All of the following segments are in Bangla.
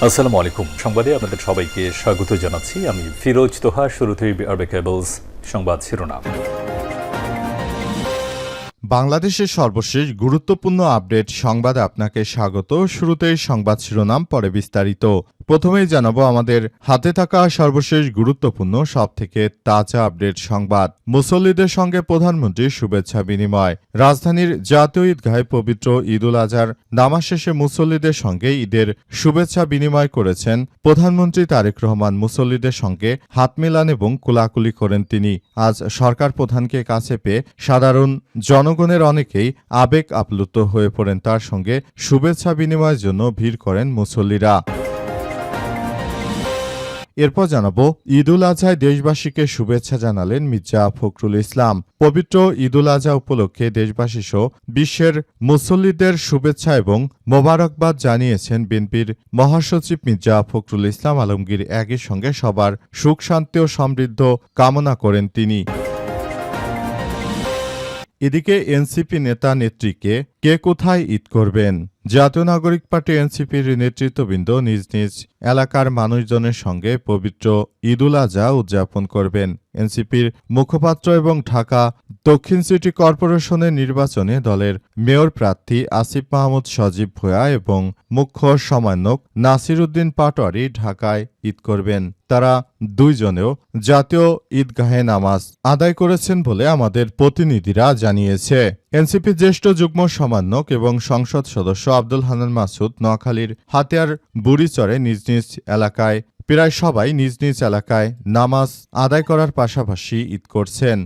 আসসালামু আলাইকুম। সংবাদে আপনাদের সবাইকে স্বাগত জানাচ্ছি। আমি ফিরোজ তোহা। শুরুতেই আরবে কেবলস সংবাদ শিরোনাম। বাংলাদেশের সর্বশেষ গুরুত্বপূর্ণ আপডেট সংবাদে আপনাকে স্বাগত। শুরুতেই সংবাদ শিরোনাম, পরে বিস্তারিত। প্রথমেই জানাবো আমাদের হাতে থাকা সর্বশেষ গুরুত্বপূর্ণ সবথেকে তাজা আপডেট সংবাদ। মুসল্লিদের সঙ্গে প্রধানমন্ত্রীর শুভেচ্ছা বিনিময়। রাজধানীর জাতীয় ঈদগাহে পবিত্র ঈদুল আজহার নামাজ শেষে মুসল্লিদের সঙ্গে ঈদের শুভেচ্ছা বিনিময় করেছেন প্রধানমন্ত্রী তারেক রহমান। মুসল্লিদের সঙ্গে হাত মেলান এবং কোলাকুলি করেন তিনি। আজ সরকার প্রধানকে কাছে পেয়ে সাধারণ জনগণের অনেকেই আবেগ আপ্লুত হয়ে পড়েন। তার সঙ্গে শুভেচ্ছা বিনিময়ের জন্য ভিড় করেন মুসল্লিরা। এরপর জানাবো ঈদুল আজহায় দেশবাসীকে শুভেচ্ছা জানালেন মির্জা ফখরুল ইসলাম। পবিত্র ঈদুল আজহা উপলক্ষে দেশবাসী সহ বিশ্বের মুসল্লিদের শুভেচ্ছা এবং মোবারকবাদ জানিয়েছেন বিএনপির মহাসচিব মির্জা ফখরুল ইসলাম আলমগীর। একই সঙ্গে সবার সুখ শান্তি ও সমৃদ্ধ কামনা করেন তিনি। এদিকে এনসিপি নেতা নেত্রীকে কে কোথায় ঈদ করবেন? জাতীয় নাগরিক পার্টি এনসিপির নেতৃত্ববৃন্দ নিজ নিজ এলাকার মানুষজনের সঙ্গে পবিত্র ঈদুল আজহা উদযাপন করবেন। এনসিপির মুখপাত্র এবং ঢাকা দক্ষিণ সিটি কর্পোরেশনের নির্বাচনে দলের মেয়র প্রার্থী আসিফ মাহমুদ সজীব ভূঁইয়া এবং মুখ্য সমন্বয়ক নাসির উদ্দিন পাটোয়ারি ঢাকায় ঈদ করবেন। তারা দুইজনেও জাতীয় ঈদগাহে নামাজ আদায় করেছেন বলে আমাদের প্রতিনিধিরা জানিয়েছে। এনসিপি জ্যেষ্ঠ যুগ্ম সমন্বয়ক এবং সংসদ সদস্য আব্দুল হান্নান মাসুদ নোয়াখালীর হাতিয়ার বুড়িচরে নিজ নিজ এলাকায় প্রায় সবাই নিজ নিজ এলাকায় নামাজ আদায় করার পাশাপাশি ঈদ করছেন।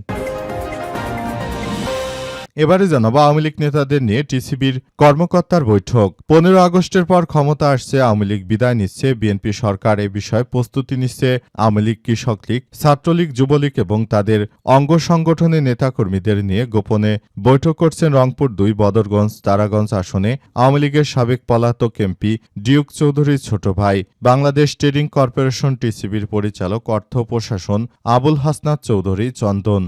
এবারে জানাবো আওয়ামী লীগ নেতাদের নিয়ে টিসিবির কর্মকর্তার বৈঠক। 15 আগস্টের পর ক্ষমতা আসছে, আওয়ামী লীগ বিদায় নিচ্ছে, বিএনপি সরকার এ বিষয়ে প্রস্তুতি নিচ্ছে। আওয়ামী লীগ, কৃষক লীগ, ছাত্রলীগ, যুবলীগ এবং তাদের অঙ্গ সংগঠনের নেতাকর্মীদের নিয়ে গোপনে বৈঠক করছেন রংপুর 2 বদরগঞ্জ তারাগঞ্জ আসনে আওয়ামী লীগের সাবেক পলাতক এমপি ডিউক চৌধুরীর ছোট ভাই, বাংলাদেশ ট্রেডিং কর্পোরেশন টিসিবির পরিচালক অর্থ প্রশাসন আবুল হাসনাত চৌধুরী চন্দন।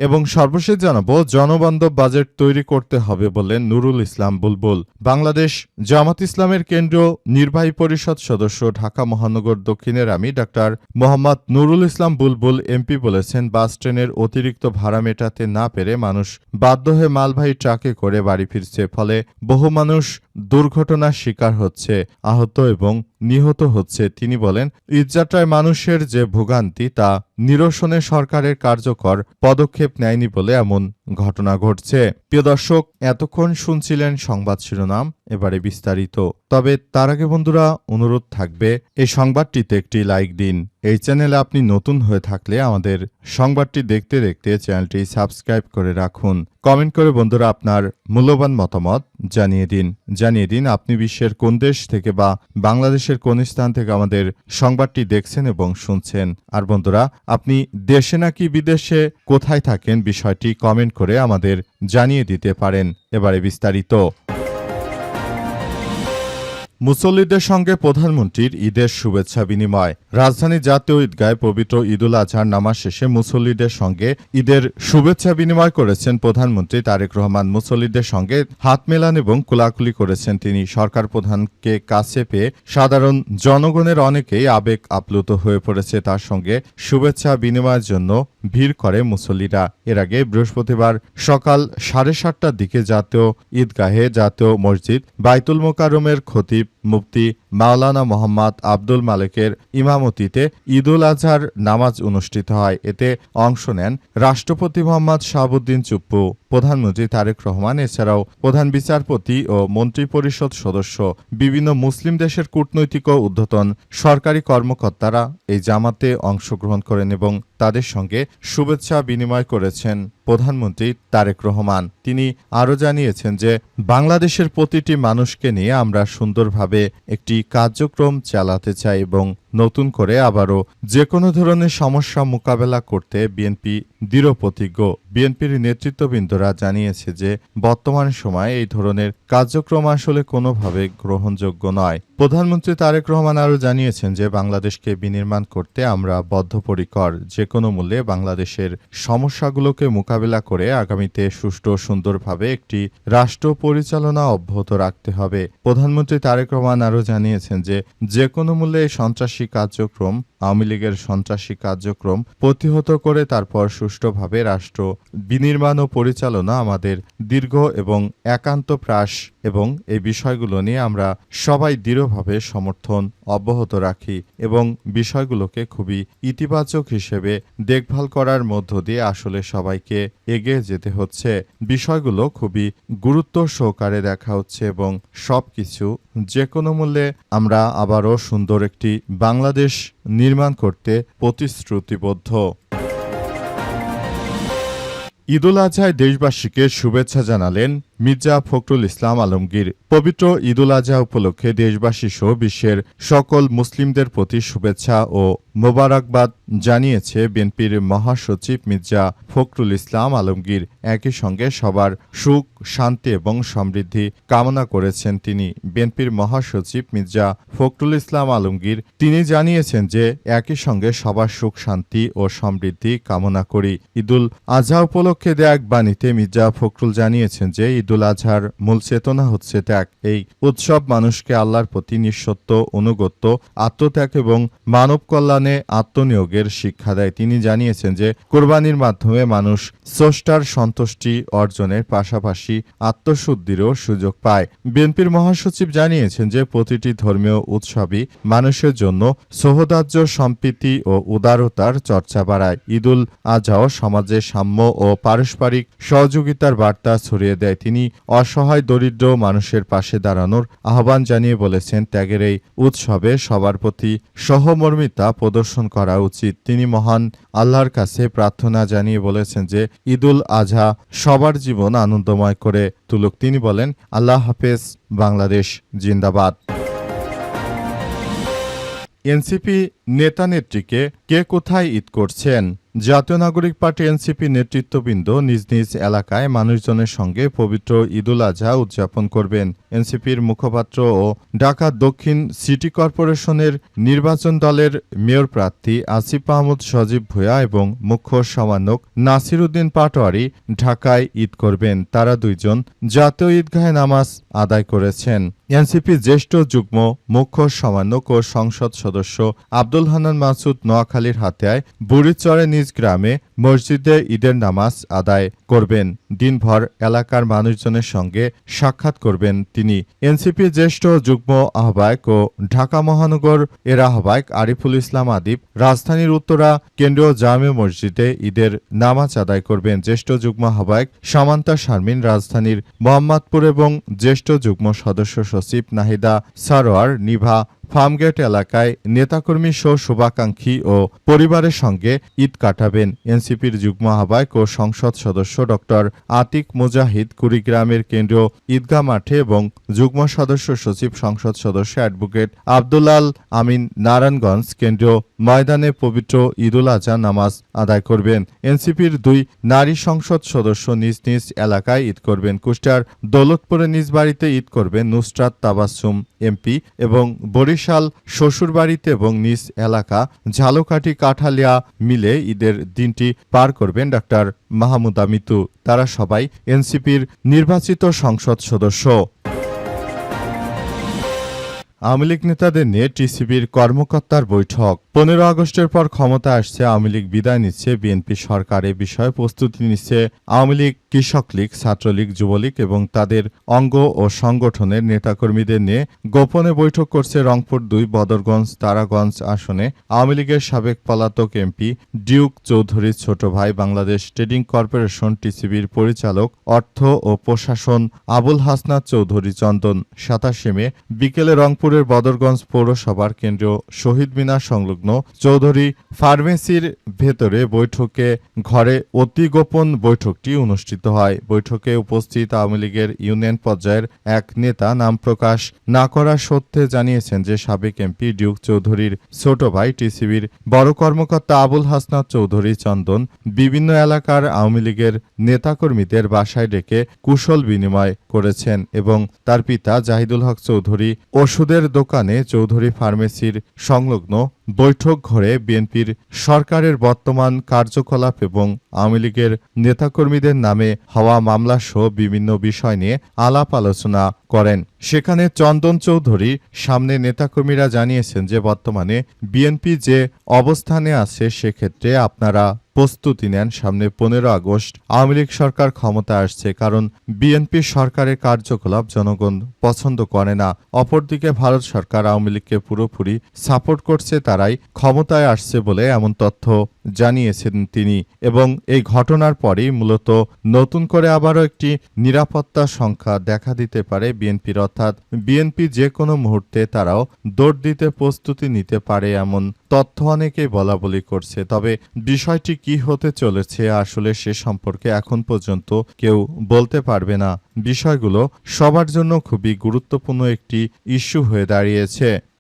এবং সর্বশেষ জানাবো জনবান্ধব বাজেট তৈরি করতে হবে বলেন নুরুল ইসলাম বুলবুল। বাংলাদেশ জামাত ইসলামের কেন্দ্রীয় নির্বাহী পরিষদ সদস্য ঢাকা মহানগর দক্ষিণের আমি ডাক্তার মোহাম্মদ নুরুল ইসলাম বুলবুল এমপি বলেছেন, বাস ট্রেনের অতিরিক্ত ভাড়া মেটাতে না পেরে মানুষ বাধ্য হয়ে মালবাহী ট্রাকে করে বাড়ি ফিরছে। ফলে বহু মানুষ দুর্ঘটনার শিকার হচ্ছে, আহত এবং নিহত হচ্ছে। তিনি বলেন, ঈদযাত্রায় মানুষের যে ভোগান্তি তা নিরসনে সরকারের কার্যকর পদক্ষেপ নেয়নি বলে এমন ঘটনা ঘটছে। প্রিয় দর্শক, এতক্ষণ শুনছিলেন সংবাদ শিরোনাম, এবারে বিস্তারিত। তবে তার আগে বন্ধুরা অনুরোধ থাকবে এই সংবাদটিতে একটি লাইক দিন। এই চ্যানেলে আপনি নতুন হয়ে থাকলে আমাদের সংবাদটি দেখতে দেখতে চ্যানেলটি সাবস্ক্রাইব করে রাখুন। কমেন্ট করে বন্ধুরা আপনার মূল্যবান মতামত জানিয়ে দিন আপনি বিশ্বের কোন দেশ থেকে বা বাংলাদেশের কোন স্থান থেকে আমাদের সংবাদটি দেখছেন এবং শুনছেন। আর বন্ধুরা, আপনি দেশে নাকি বিদেশে কোথায় থাকেন বিষয়টি কমেন্ট করে আমাদের জানিয়ে দিতে পারেন। এবারে বিস্তারিত। মুসল্লিদের সঙ্গে প্রধানমন্ত্রীর ঈদের শুভেচ্ছা বিনিময়। রাজধানী জাতীয় ঈদগাহে পবিত্র ঈদুল আজহার নামাজ শেষে মুসল্লিদের সঙ্গে ঈদের শুভেচ্ছা বিনিময় করেছেন প্রধানমন্ত্রী তারেক রহমান। মুসল্লিদের সঙ্গে হাত মেলান এবং কোলাকুলি করেছেন তিনি। সরকার প্রধানকে কাছে পেয়ে সাধারণ জনগণের অনেকেই আবেগ আপ্লুত হয়ে পড়েছে। তার সঙ্গে শুভেচ্ছা বিনিময়ের জন্য ভিড় করে মুসল্লিরা। এর আগে বৃহস্পতিবার সকাল 7:30টার দিকে জাতীয় ঈদগাহে জাতীয় মসজিদ বাইতুল মোকাররমের খতিব মুফতি মাওলানা মোহাম্মদ আব্দুল মালেকের ইমামতিতে ঈদুল আজহার নামাজ অনুষ্ঠিত হয়। এতে অংশ নেন রাষ্ট্রপতি মোহাম্মদ শাহাবুদ্দিন চুপ্পু, প্রধানমন্ত্রী তারেক রহমান, এছাড়াও প্রধান বিচারপতি ও মন্ত্রিপরিষদ সদস্য, বিভিন্ন মুসলিম দেশের কূটনৈতিক ও ঊর্ধ্বতন সরকারি কর্মকর্তারা এই জামাতে অংশগ্রহণ করেন এবং তাদের সঙ্গে শুভেচ্ছা বিনিময় করেছেন প্রধানমন্ত্রী তারেক রহমান। তিনি আরও জানিয়েছেন যে বাংলাদেশের প্রতিটি মানুষকে নিয়ে আমরা সুন্দরভাবে একটি কার্যক্রম চালাতে চাই এবং নতুন করে আবারও যে কোনো ধরনের সমস্যা মোকাবেলা করতে বিএনপি দৃঢ়প্রতিজ্ঞ। বিএনপির নেতৃত্ববৃন্দরা জানিয়েছে যে বর্তমান সময়ে এই ধরনের কার্যক্রম আসলে কোনোভাবে গ্রহণযোগ্য নয়। প্রধানমন্ত্রী তারেক রহমান আরও জানিয়েছেন যে বাংলাদেশকে বিনির্মাণ করতে আমরা বদ্ধপরিকর। যে কোনো মূল্যে বাংলাদেশের সমস্যাগুলোকে মোকাবিলা করে আগামীতে সুষ্ঠু ও সুন্দরভাবে একটি রাষ্ট্র পরিচালনা অব্যাহত রাখতে হবে। প্রধানমন্ত্রী তারেক রহমান আরও জানিয়েছেন যে কোনো মূল্যে সন্ত্রাসী কার্যক্রম, আওয়ামী লীগের সন্ত্রাসী কার্যক্রম প্রতিহত করে তারপর সুষ্ঠুভাবে রাষ্ট্র বিনির্মাণ ও পরিচালনা আমাদের দীর্ঘ এবং একান্ত প্রয়াস এবং এই বিষয়গুলো নিয়ে আমরা সবাই দৃঢ়ভাবে সমর্থন অব্যাহত রাখি এবং বিষয়গুলোকে খুবই ইতিবাচক হিসেবে দেখভাল করার মধ্য দিয়ে আসলে সবাইকে এগিয়ে যেতে হচ্ছে। বিষয়গুলো খুবই গুরুত্ব সহকারে দেখা হচ্ছে এবং সবকিছু যে কোনো মূল্যে আমরা আবারও সুন্দর একটি বাংলাদেশ নির্মাণ করতে প্রতিশ্রুতিবদ্ধ। ঈদুল আজহায় দেশবাসীকে শুভেচ্ছা জানালেন মির্জা ফখরুল ইসলাম আলমগীর। পবিত্র ঈদুল আজহা উপলক্ষে দেশবাসী সহ বিশ্বের সকল মুসলিমদের প্রতি শুভেচ্ছা ও মোবারকবাদ জানিয়েছে বিএনপির মহাসচিব মির্জা ফখরুল ইসলাম আলমগীর। একই সঙ্গে সবার সুখ, শান্তি এবং সমৃদ্ধি কামনা করেছেন তিনি। বিএনপির মহাসচিব মির্জা ফখরুল ইসলাম আলমগীর তিনি জানিয়েছেন যে একই সঙ্গে সবার সুখ, শান্তি ও সমৃদ্ধি কামনা করি। ঈদুল আজহা উপলক্ষে দেয়া এক বাণীতে মির্জা ফখরুল জানিয়েছেন যে ঈদুল আজহার মূল চেতনা হচ্ছে ত্যাগ। এই উৎসব মানুষকে আল্লাহর প্রতি নিঃশর্ত অনুগত্য, আত্মত্যাগ এবং মানব কল্যাণে আত্মনিয়োগের শিক্ষা দেয়। তিনি জানিয়েছেন যে কোরবানির মাধ্যমে মানুষ স্রষ্টার সন্তুষ্টি অর্জনের পাশাপাশি আত্মশুদ্ধিরও সুযোগ পায়। বিএনপির মহাসচিব জানিয়েছেন যে প্রতিটি ধর্মীয় উৎসবই মানুষের জন্য সৌহার্দ্য, সম্প্রীতি ও উদারতার চর্চা বাড়ায়। ঈদুল আজহাও সমাজে সাম্য ও পারস্পরিক সহযোগিতার বার্তা ছড়িয়ে দেয়। তিনি অসহায় দরিদ্র মানুষের পাশে দাঁড়ানোর আহ্বান জানিয়ে বলেছেন, ত্যাগের এই উৎসবে সবার প্রতি সহমর্মিতা প্রদর্শন করা উচিত। তিনি মহান আল্লাহর কাছে প্রার্থনা জানিয়ে বলেছেন যে ঈদুল আজহা সবার জীবন আনন্দময় করে তুলুক। তিনি বলেন, আল্লাহ হাফেজ, বাংলাদেশ জিন্দাবাদ। এনসিপি নেতা-নেত্রীকে কে কোথায় ঈদ করছেন? জাতীয় নাগরিক পার্টি এনসিপি নেতৃত্ববৃন্দ নিজ নিজ এলাকায় মানুষজনের সঙ্গে পবিত্র ঈদুল আজহা উদযাপন করবেন। এনসিপির মুখপাত্র ও ঢাকা দক্ষিণ সিটি কর্পোরেশনের নির্বাচন দলের মেয়র প্রার্থী আসিফ মাহমুদ সজীব ভূঁইয়া এবং মুখ্য সমন্বয়ক নাসির উদ্দিন পাটোয়ারি ঢাকায় ঈদ করবেন। তারা দুইজন জাতীয় ঈদগাহে নামাজ আদায় করেছেন। এনসিপির জ্যেষ্ঠ যুগ্ম মুখ্য সমন্বয়ক ও সংসদ সদস্য আব্দুল হান্নান মাসুদ নোয়াখালীর হাতিয়ায় বুড়িচরে নিজ গ্রামে মসজিদে ঈদের নামাজ আদায় করবেন। দিনভর এলাকার মানুষজনের সঙ্গে সাক্ষাৎ করবেন তিনি। এনসিপির জ্যেষ্ঠ যুগ্ম আহ্বায়ক ও ঢাকা মহানগর এর আহ্বায়ক আরিফুল ইসলাম আদিব রাজধানীর উত্তরা কেন্দ্রীয় জামে মসজিদে ঈদের নামাজ আদায় করবেন। জ্যেষ্ঠ যুগ্ম আহ্বায়ক সামান্তা শারমিন রাজধানীর মোহাম্মদপুর এবং জ্যেষ্ঠ যুগ্ম সদস্য সচিব নাহিদা সারোয়ার নিভা ফার্মগেট এলাকায় নেতাকর্মী সহ শুভাকাঙ্ক্ষী ও পরিবারের সঙ্গে ঈদ কাটাবেন। এনসিপির যুগ্ম আহ্বায়ক ও সংসদ সদস্য ডক্টর আতিক মুজাহিদ কুড়িগ্রামের কেন্দ্রীয় ঈদগাহ মাঠে এবং যুগ্ম সদস্য সচিব সংসদ সদস্য অ্যাডভোকেট আব্দুলাল আমিন নারায়ণগঞ্জ কেন্দ্রীয় ময়দানে পবিত্র ঈদুল আজহা নামাজ আদায় করবেন। এনসিপির দুই নারী সংসদ সদস্য নিজ নিজ এলাকায় ঈদ করবেন। কুষ্টিয়ার দৌলতপুরে নিজ বাড়িতে ঈদ করবেন নুসরাত তাবাসসুম এমপি এবং বরিশাল শ্বশুরবাড়িতে এবং নিজ এলাকা ঝালকাঠি কাঠালিয়া মিলে ঈদের দিনটি পার করবেন ডাক্তার মাহমুদা মিতু। তারা সবাই এনসিপির নির্বাচিত সংসদ সদস্য। আওয়ামী লীগ নেতাদের নিয়ে টিসিবির কর্মকর্তার বৈঠক। 15 আগস্টের পর ক্ষমতা আসছে, আওয়ামী লীগ বিদায় নিচ্ছে, বিএনপি সরকার এ বিষয়ে প্রস্তুতি নিচ্ছে। আওয়ামী লীগ, কৃষক লীগ, ছাত্রলীগ, যুবলীগ এবং তাদের অঙ্গ ও সংগঠনের নেতাকর্মীদের নিয়ে গোপনে বৈঠক করছে রংপুর 2 বদরগঞ্জ তারাগঞ্জ আসনে আওয়ামী লীগের সাবেক পলাতক এমপি ডিউক চৌধুরীর ছোট ভাই, বাংলাদেশ ট্রেডিং কর্পোরেশন টিসিবির পরিচালক অর্থ ও প্রশাসন আবুল হাসনাত চৌধুরী চন্দন। 27 মে বিকেলে রংপুরের রংপুরের বদরগঞ্জ পৌরসভার কেন্দ্রীয় শহীদ মিনার সংলগ্ন চৌধুরী ফার্মেসির ভেতরে বৈঠকে ঘরে অতি গোপন বৈঠকটি অনুষ্ঠিত হয়। বৈঠকে উপস্থিত আওয়ামী লীগের ইউনিয়ন পর্যায়ের এক নেতা নাম প্রকাশ না করা সত্ত্বে জানিয়েছেন যে সাবেক এমপি ডিউক চৌধুরীর ছোট ভাই টিসিবির বড় কর্মকর্তা আবুল হাসনাত চৌধুরী চন্দন বিভিন্ন এলাকার আওয়ামী লীগের নেতাকর্মীদের বাসায় ডেকে কুশল বিনিময় করেছেন এবং তার পিতা জাহিদুল হক চৌধুরী ওষুধের দোকানে চৌধুরী ফার্মেসির সংলগ্ন বৈঠক ঘরে বিএনপির সরকারের বর্তমান কার্যকলাপ এবং আওয়ামী লীগের নেতাকর্মীদের নামে হওয়া মামলাসহ বিভিন্ন বিষয় নিয়ে আলাপ আলোচনা করেন। সেখানে চন্দন চৌধুরী সামনে নেতাকর্মীরা জানিয়েছেন যে বর্তমানে বিএনপি যে অবস্থানে আছে সেক্ষেত্রে আপনারা প্রস্তুতি নেন, সামনে 15 আগস্ট আওয়ামী লীগ সরকার ক্ষমতা আসছে, কারণ বিএনপি সরকারের কার্যকলাপ জনগণ পছন্দ করে না। অপরদিকে ভারত সরকার আওয়ামী লীগকে পুরোপুরি সাপোর্ট করছে, তারাই ক্ষমতায় আসছে বলে এমন তথ্য জানিয়েছেন তিনি। এবং এই ঘটনার পরেই মূলত নতুন করে আবারও একটি নিরাপত্তা সংখ্যা দেখা দিতে পারে বিএনপির, অর্থাৎ বিএনপি যে কোনো মুহূর্তে তারাও দৌড় দিতে প্রস্তুতি নিতে পারে এমন তথ্য অনেকেই বলা বলি করছে। তবে বিষয়টি কি হতে চলেছে আসলে সে সম্পর্কে এখন পর্যন্ত কেউ বলতে পারবে না। বিষয়গুলো সবার জন্য খুবই গুরুত্বপূর্ণ একটি ইস্যু হয়ে দাঁড়িয়েছে।